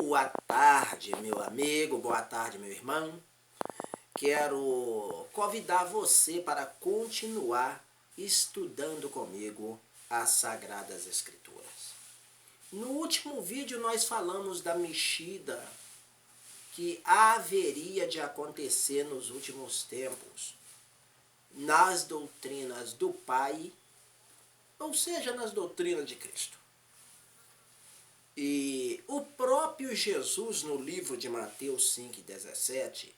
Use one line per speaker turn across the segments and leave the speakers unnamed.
Boa tarde, meu amigo, boa tarde, meu irmão. Quero convidar você para continuar estudando comigo as Sagradas Escrituras. No último vídeo nós falamos da mexida que haveria de acontecer nos últimos tempos nas doutrinas do Pai, ou seja, nas doutrinas de Cristo. E o próprio Jesus, no livro de Mateus 5,17,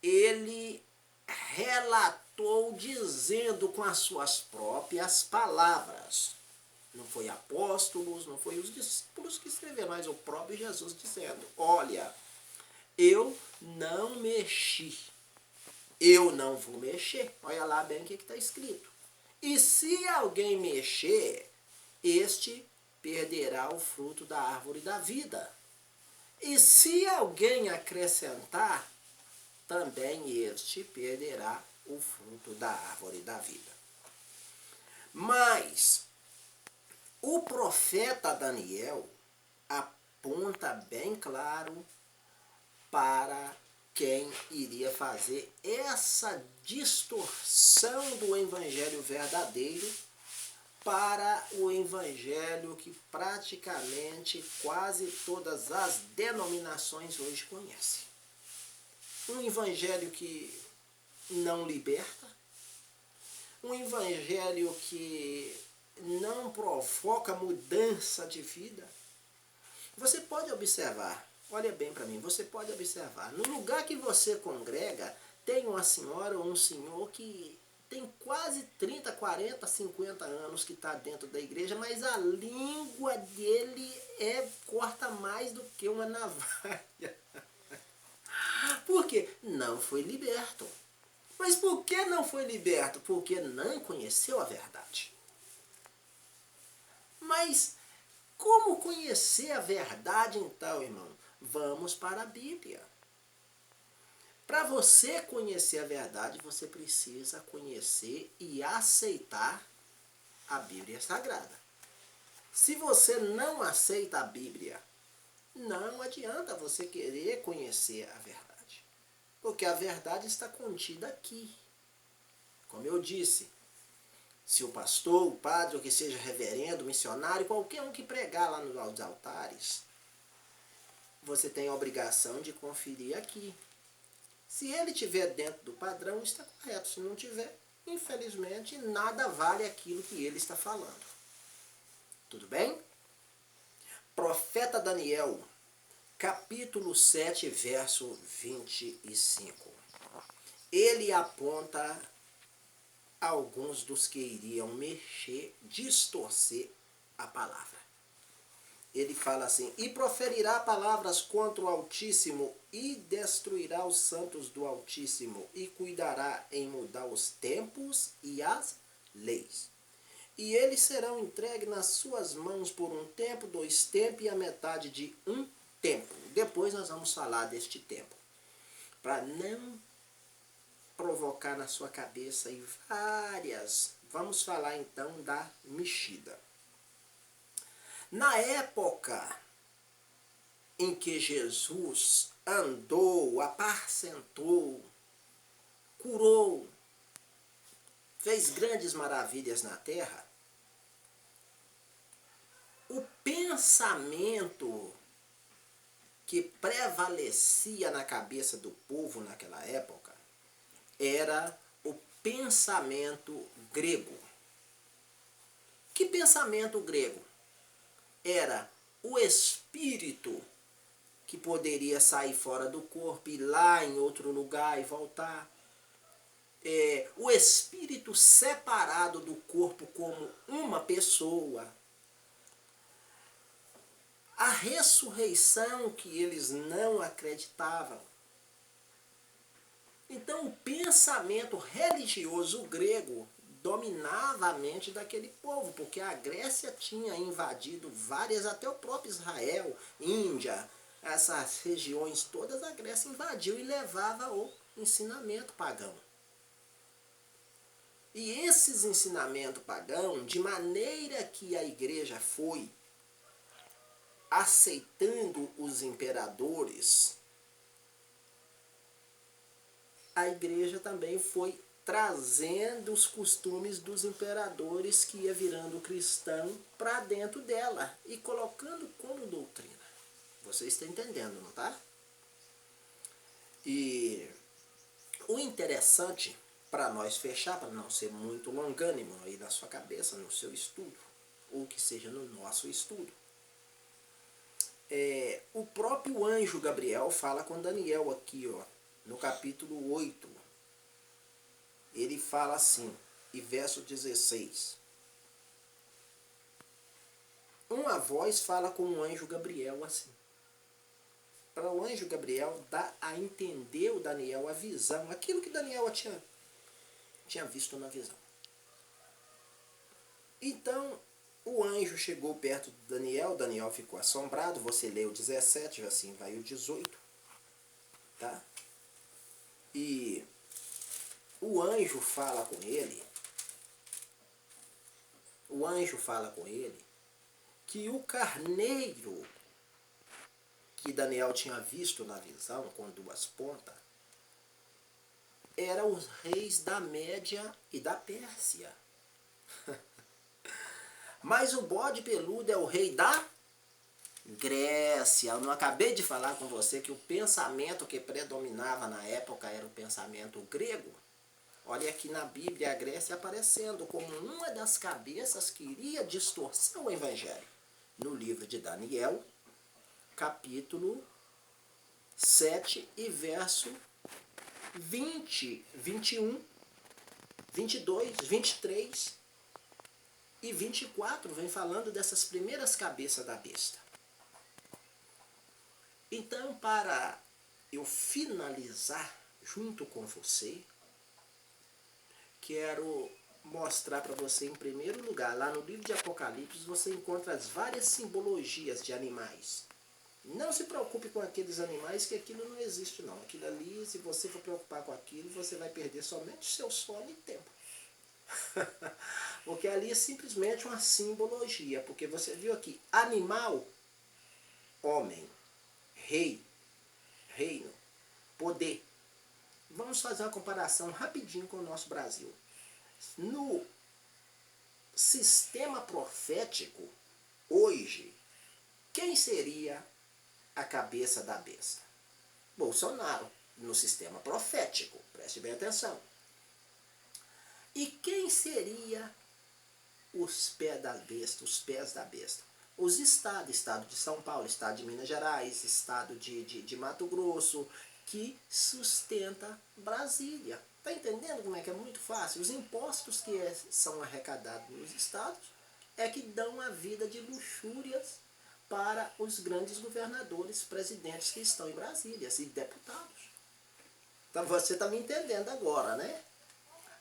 ele relatou dizendo com as suas próprias palavras. Não foi apóstolos, não foi os discípulos que escreveram, mas o próprio Jesus dizendo: olha, eu não mexi, eu não vou mexer. Olha lá bem o que está escrito. E se alguém mexer, este perderá o fruto da árvore da vida. E se alguém acrescentar, também este perderá o fruto da árvore da vida. Mas o profeta Daniel aponta bem claro para quem iria fazer essa distorção do evangelho verdadeiro para o evangelho que praticamente quase todas as denominações hoje conhecem. Um evangelho que não liberta, um evangelho que não provoca mudança de vida. Você pode observar, olha bem para mim, você pode observar, no lugar que você congrega, tem uma senhora ou um senhor que tem quase 30, 40, 50 anos que está dentro da igreja, mas a língua dele corta mais do que uma navalha. Por quê? Não foi liberto. Mas por que não foi liberto? Porque não conheceu a verdade. Mas como conhecer a verdade então, irmão? Vamos para a Bíblia. Para você conhecer a verdade, você precisa conhecer e aceitar a Bíblia Sagrada. Se você não aceita a Bíblia, não adianta você querer conhecer a verdade. Porque a verdade está contida aqui. Como eu disse, se o pastor, o padre, ou que seja reverendo, missionário, qualquer um que pregar lá nos altares, você tem a obrigação de conferir aqui. Se ele estiver dentro do padrão, está correto. Se não tiver, infelizmente, nada vale aquilo que ele está falando. Tudo bem? Profeta Daniel, capítulo 7, verso 25. Ele aponta alguns dos que iriam mexer, distorcer a palavra. Ele fala assim: e proferirá palavras contra o Altíssimo, e destruirá os santos do Altíssimo, e cuidará em mudar os tempos e as leis. E eles serão entregues nas suas mãos por um tempo, 2 tempos e a metade de um tempo. Depois nós vamos falar deste tempo. Para não provocar na sua cabeça aí várias. Vamos falar então da mexida. Na época em que Jesus andou, apacentou, curou, fez grandes maravilhas na terra, o pensamento que prevalecia na cabeça do povo naquela época era o pensamento grego. Que pensamento grego? Era o espírito que poderia sair fora do corpo, ir lá em outro lugar e voltar. O espírito separado do corpo como uma pessoa. A ressurreição que eles não acreditavam. Então o pensamento religioso grego dominava a mente daquele povo, porque a Grécia tinha invadido várias, até o próprio Israel, Índia, essas regiões todas, a Grécia invadiu e levava o ensinamento pagão. E esses ensinamentos pagãos, de maneira que a igreja foi aceitando os imperadores, a igreja também foi trazendo os costumes dos imperadores que ia virando cristão para dentro dela e colocando como doutrina. Você está entendendo, não tá? E o interessante, para nós fechar, para não ser muito longânimo aí na sua cabeça, no seu estudo, ou que seja no nosso estudo, o próprio anjo Gabriel fala com Daniel aqui, ó, no capítulo 8. Ele fala assim, e verso 16. Uma voz fala com o anjo Gabriel assim. Para o anjo Gabriel dar a entender o Daniel a visão, aquilo que Daniel tinha visto na visão. Então, o anjo chegou perto de Daniel, Daniel ficou assombrado, você lê o 17, assim vai o 18, tá? E o anjo fala com ele que o carneiro que Daniel tinha visto na visão, com duas pontas, eram os reis da Média e da Pérsia. Mas o bode peludo é o rei da Grécia. Eu não acabei de falar com você que o pensamento que predominava na época era o pensamento grego? Olha aqui na Bíblia a Grécia aparecendo como uma das cabeças que iria distorcer o Evangelho. No livro de Daniel, capítulo 7 e verso 20, 21, 22, 23 e 24, vem falando dessas primeiras cabeças da besta. Então, para eu finalizar junto com você, quero mostrar para você, em primeiro lugar, lá no livro de Apocalipse, você encontra as várias simbologias de animais. Não se preocupe com aqueles animais, que aquilo não existe não. Aquilo ali, se você for preocupar com aquilo, você vai perder somente seu sono e tempo. Porque ali é simplesmente uma simbologia. Porque você viu aqui, animal, homem, rei, reino, poder. Vamos fazer uma comparação rapidinho com o nosso Brasil. No sistema profético, hoje, quem seria a cabeça da besta? Bolsonaro, no sistema profético. Preste bem atenção. E quem seria os pés da besta? Os pés da besta? Os estados, estado de São Paulo, estado de Minas Gerais, estado de Mato Grosso, que sustenta Brasília. Está entendendo como é que é muito fácil? Os impostos que são arrecadados nos estados é que dão a vida de luxúrias para os grandes governadores, presidentes que estão em Brasília, e deputados. Então você está me entendendo agora, né?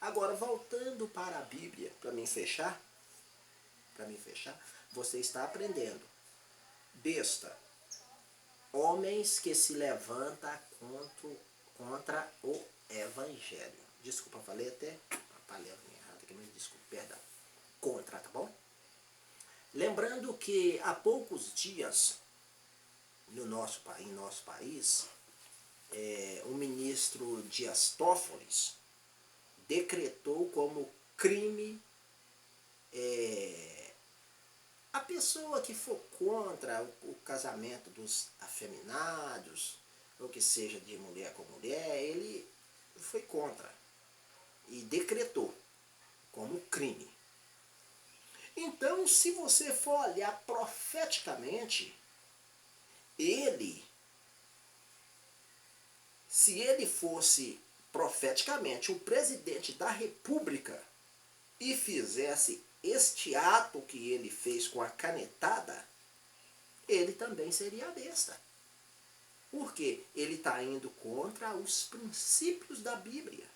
Agora, voltando para a Bíblia, para mim fechar, você está aprendendo. Besta, homens que se levantam contra o Evangelho. Desculpa, falei até a palavra errada aqui, mas desculpa, perdão. Contra, tá bom? Lembrando que há poucos dias, em nosso país, o ministro Dias Toffoli decretou como crime a pessoa que for contra o casamento dos afeminados, ou que seja de mulher com mulher, ele foi contra e decretou como crime. Então, se você for olhar profeticamente, se ele fosse profeticamente o presidente da República e fizesse este ato que ele fez com a canetada, ele também seria a besta. Porque ele está indo contra os princípios da Bíblia,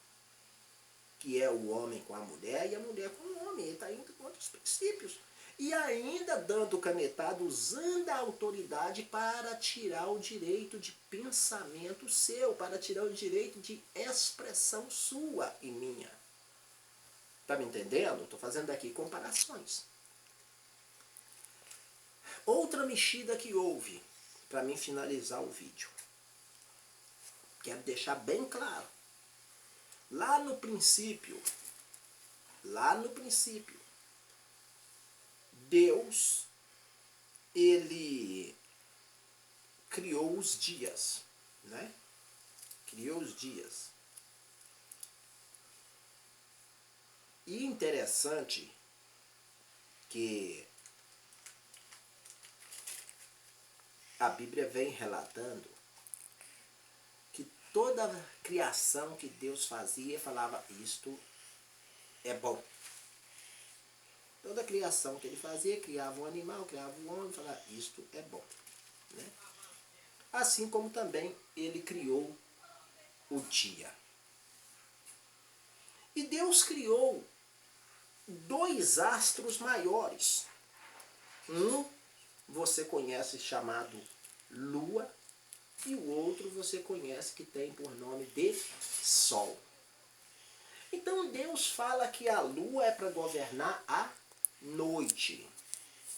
que é o homem com a mulher e a mulher com o homem. Ele está indo contra os princípios. E ainda dando canetada, usando a autoridade para tirar o direito de pensamento seu, para tirar o direito de expressão sua e minha. Está me entendendo? Estou fazendo aqui comparações. Outra mexida que houve, para mim finalizar o vídeo. Quero deixar bem claro. Lá no princípio, Deus, ele criou os dias, né? Criou os dias. E interessante que a Bíblia vem relatando que toda a criação que Deus fazia, falava, isto é bom. Toda a criação que ele fazia, criava um animal, criava um homem, falava, isto é bom. Né? Assim como também ele criou o dia. E Deus criou 2 astros maiores. Um você conhece chamado Lua, e o outro você conhece que tem por nome de Sol. Então Deus fala que a Lua é para governar a noite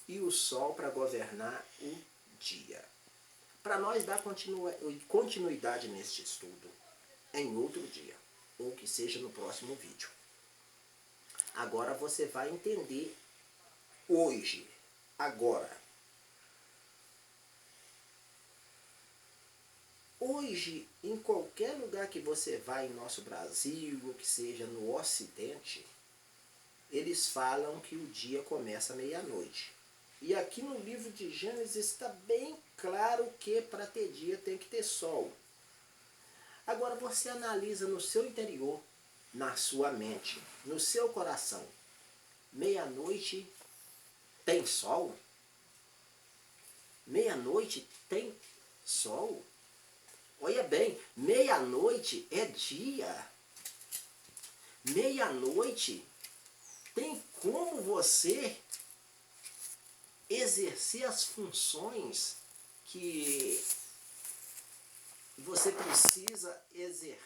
e o Sol para governar o dia. Para nós dar continuidade neste estudo em outro dia, ou que seja no próximo vídeo. Agora você vai entender hoje, agora. Hoje, em qualquer lugar que você vai em nosso Brasil, ou que seja no Ocidente, eles falam que o dia começa à meia-noite. E aqui no livro de Gênesis está bem claro que para ter dia tem que ter sol. Agora você analisa no seu interior, na sua mente, no seu coração. Meia-noite tem sol? Meia-noite tem sol? Olha bem, meia-noite é dia. Meia-noite tem como você exercer as funções que você precisa exercer.